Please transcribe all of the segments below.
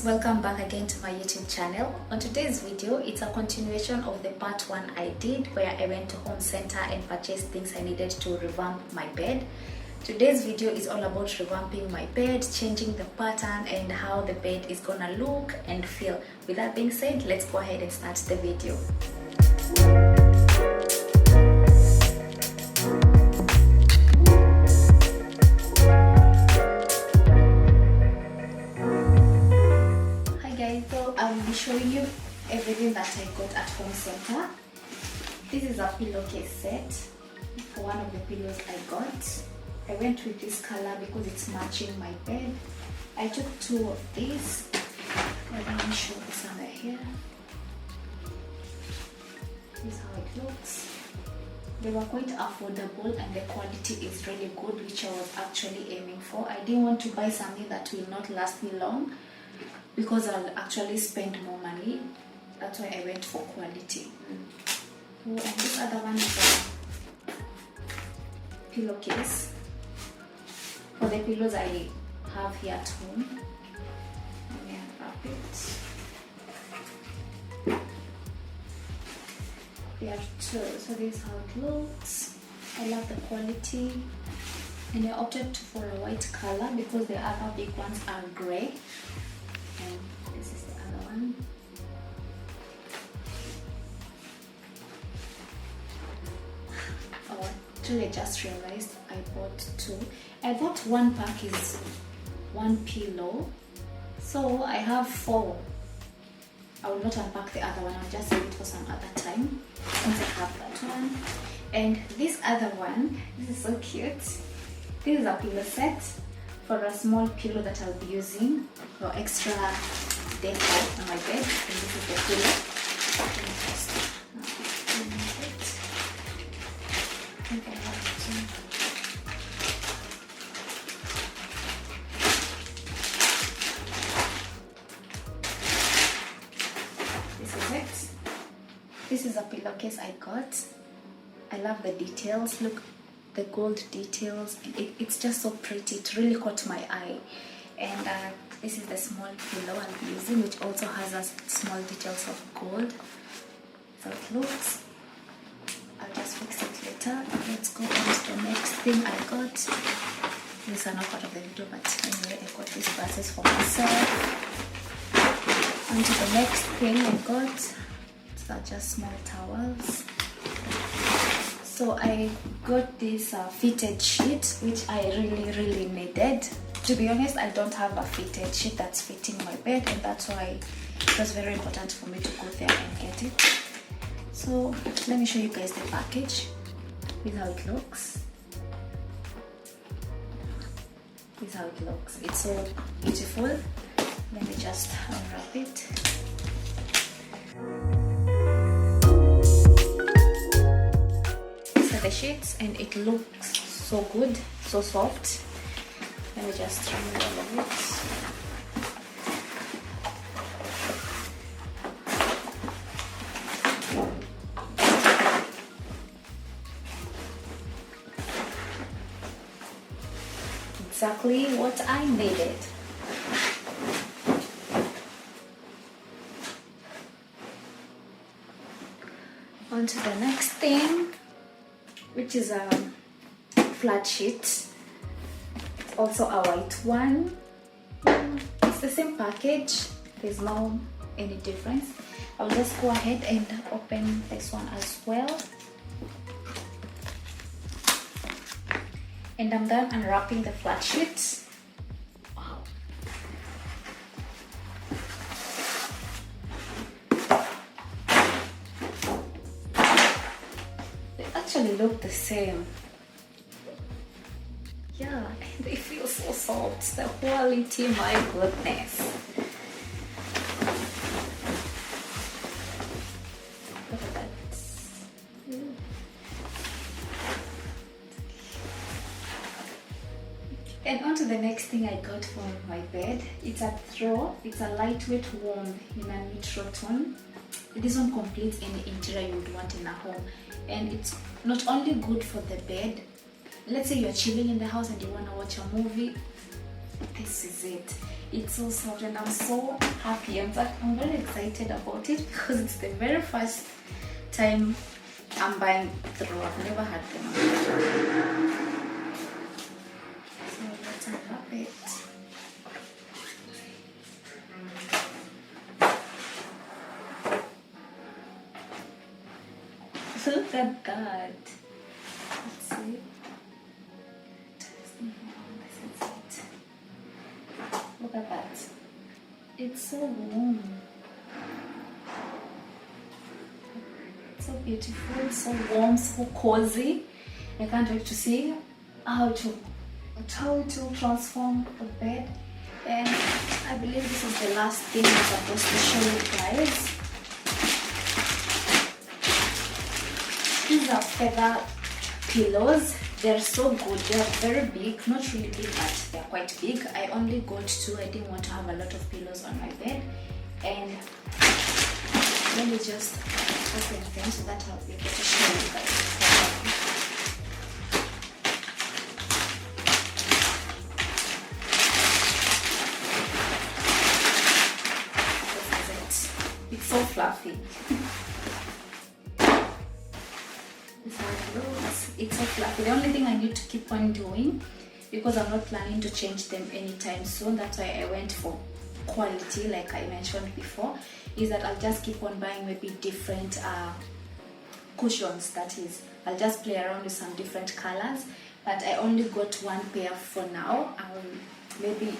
welcome back again to my YouTube channel. On today's video, it's a continuation of the part 1 I did where I went to home center and purchased things I needed to revamp my bed. Today's video is all about revamping my bed, changing the pattern and how the bed is gonna look and feel. With that being said, let's go ahead and start the video. I'll be showing you everything that I got at home center. This is a pillowcase set for one of the pillows I got. I went with this color because it's matching my bed. I took 2 of these. Let me show this under here. This is how it looks. They were quite affordable and the quality is really good, which I was actually aiming for. I didn't want to buy something that will not last me long, because I'll actually spend more money. That's why I went for quality. Oh, and this other one is a pillowcase for the pillows I have here at home. Let me unwrap it. There are 2, so this is how it looks. I love the quality, and I opted for a white color because the other big ones are gray. And this is the other one. Oh, actually I just realized I bought 2. I thought one pack is 1 pillow, so I have 4. I will not unpack the other one, I'll just save it for some other time once I have that one. And this other one, this is so cute. This is a pillow set for a small pillow that I'll be using for extra decor on my bed. And this is the pillow. Let me just remove it. I think I have to. This is it. This is a pillowcase I got. I love the details. Look, the gold details, it's just so pretty. It really caught my eye. And this is the small pillow I'll be using, which also has a small details of gold. So it looks. I'll just fix it later. Let's go on to the next thing I got. These are not part of the video, but anyway, I got these glasses for myself. On to the next thing I got. These are just small towels. So I got this fitted sheet, which I really needed. To be honest, I don't have a fitted sheet that's fitting my bed, and that's why it was very important for me to go there and get it. So let me show you guys the package. This is how it looks. This is how it looks. It's so beautiful. Let me just unwrap it. The sheets, and it looks so good, so soft. Let me just remove all of it. Exactly what I needed. On to the next thing, which is a flat sheet. It's also a white one. It's the same package. There's no any difference. I'll just go ahead and open this one as well. And I'm done unwrapping the flat sheet. Wow. They actually look the same. Yeah, and they feel so soft. The quality, my goodness. Look at that. And on to the next thing I got for my bed. It's a throw. It's a lightweight warm in a neutral tone. This one completes any interior you would want in a home. And it's not only good for the bed. Let's say you're chilling in the house and you want to watch a movie. This is it. It's so soft and I'm so happy. I'm very excited about it because it's the very first time I'm buying through. I've never had them. So let's unwrap it. Look at that. Let's see. Look at that. It's so warm. So beautiful, so warm, so cozy. I can't wait to see how it will transform the bed. And I believe this is the last thing I'm supposed to show you guys. These are feather pillows. They're so good. They're very big, not really big, but they're quite big. I only got 2. I didn't want to have a lot of pillows on my bed. And let me just open them so that I'll be able to show you guys. This is it. It's so fluffy. It's so fluffy. The only thing I need to keep on doing, because I'm not planning to change them anytime soon, that's why I went for quality like I mentioned before, is that I'll just keep on buying maybe different cushions. That is, I'll just play around with some different colors, but I only got 1 pair for now. Maybe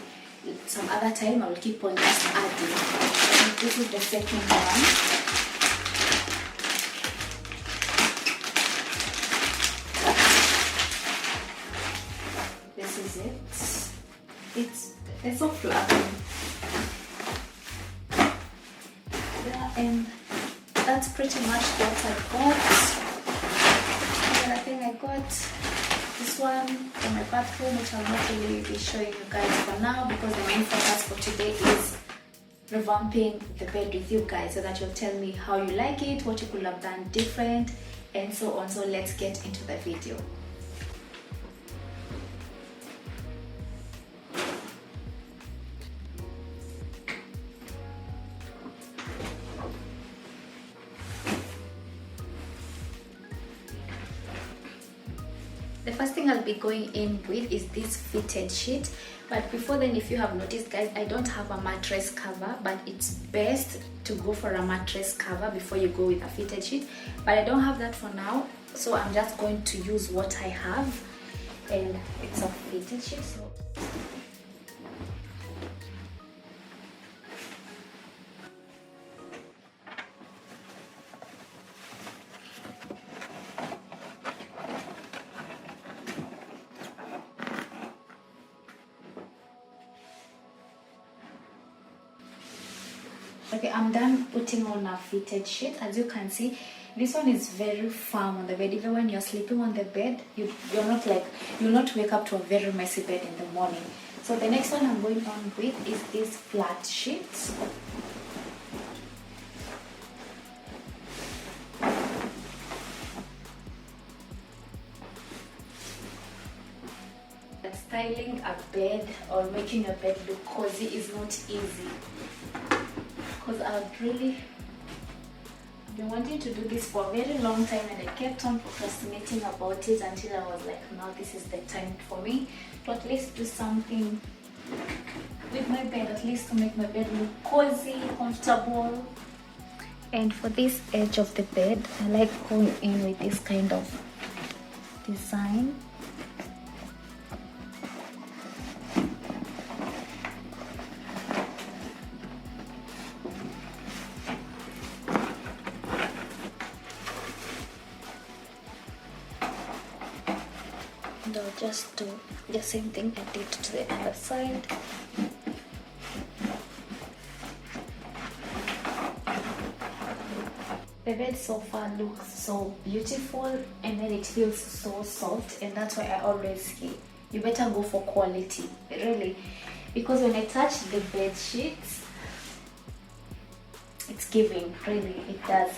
some other time I will keep on just adding. And this is the second one. It's so fluffy. Yeah, and that's pretty much what I got. And I think I got this one for my bathroom, which I'll not really be showing you guys for now, because the main focus for today is revamping the bed with you guys, so that you'll tell me how you like it, what you could have done different, and so on. So let's get into the video. The first thing I'll be going in with is this fitted sheet. But before then, if you have noticed guys, I don't have a mattress cover, but it's best to go for a mattress cover before you go with a fitted sheet. But I don't have that for now, so I'm just going to use what I have, and it's a fitted sheet. So okay, I'm done putting on a fitted sheet. As you can see, this one is very firm on the bed. Even when you're sleeping on the bed, you'll not wake up to a very messy bed in the morning. So the next one I'm going on with is this flat sheet. Styling a bed or making a bed look cozy is not easy, because I've been wanting to do this for a very long time, and I kept on procrastinating about it until I was like, now this is the time for me to at least do something with my bed, at least to make my bed look cozy, comfortable. And for this edge of the bed, I like going in with this kind of design. And I'll just do the same thing I did to the other side. The bed so far looks so beautiful, and then it feels so soft, and that's why I always say you better go for quality, really, because when I touch the bed sheets, it's giving, really, it does.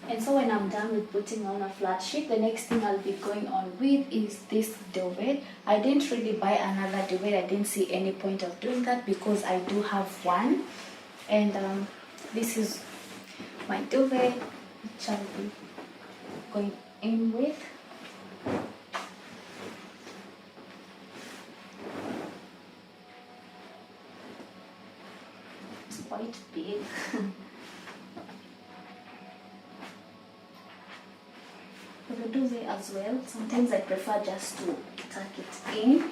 And so when I'm done with putting on a flat sheet, the next thing I'll be going on with is this duvet. I didn't really buy another duvet. I didn't see any point of doing that because I do have one. And this is my duvet, which I'll be going in with. It's quite big. For the duvet as well, sometimes I prefer just to tuck it in.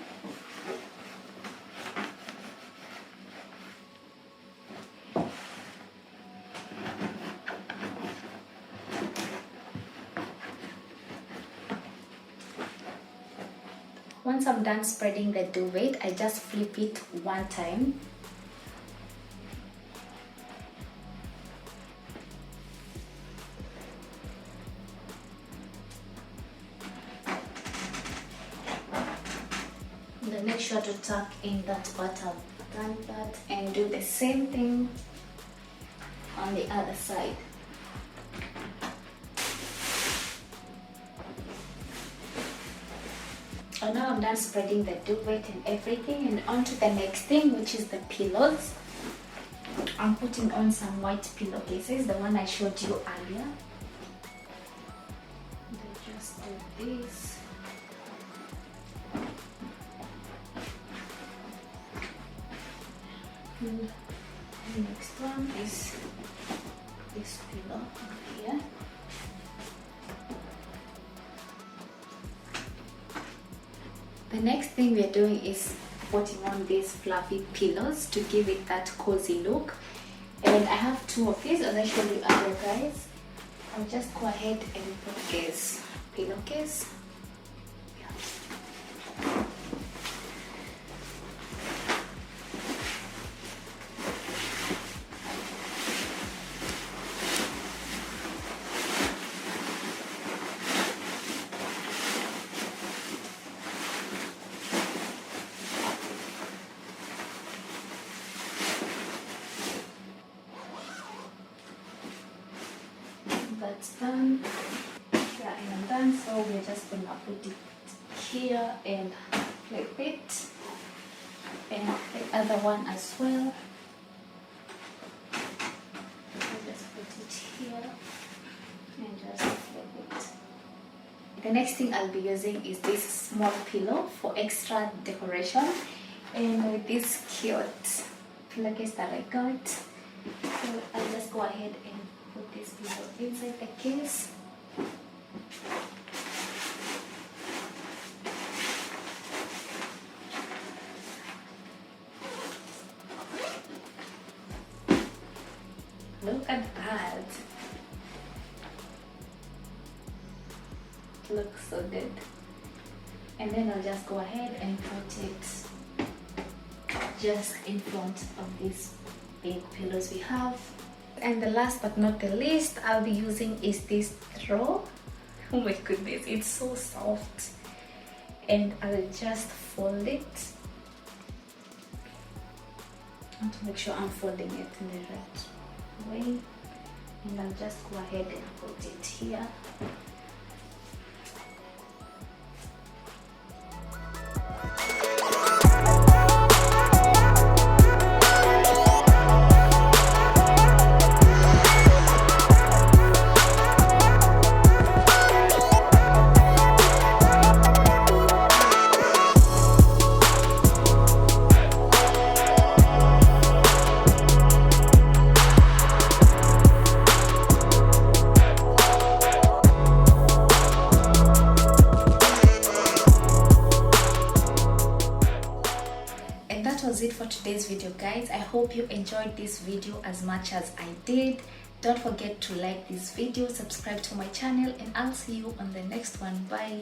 Once I'm done spreading the duvet, I just flip it one time. Then make sure to tuck in that part. I've done that, and do the same thing on the other side. So now I'm done spreading the duvet and everything, and on to the next thing, which is the pillows. I'm putting on some white pillowcases, the one I showed you earlier. And I just do this. And the next one is this pillow here. The next thing we're doing is putting on these fluffy pillows to give it that cozy look. And I have two of these, as I showed you earlier, guys. I'll just go ahead and put this pillowcase. That's done. Yeah, and I'm done. So we're just gonna put it here and flip it, and the other one as well. I'll just put it here and just flip it. The next thing I'll be using is this small pillow for extra decoration, and with this cute pillowcase that I got. So I'll just go ahead and put this pillow inside the case. Look at that. It looks so good. And then I'll just go ahead and put it just in front of these big pillows we have. And the last but not the least I'll be using is this throw. Oh my goodness, it's so soft. And I'll just fold it. I want to make sure I'm folding it in the right way. And I'll just go ahead and put it here. Was it for today's video, guys. I hope you enjoyed this video as much as I did. Don't forget to like this video, subscribe to my channel, and I'll see you on the next one. Bye.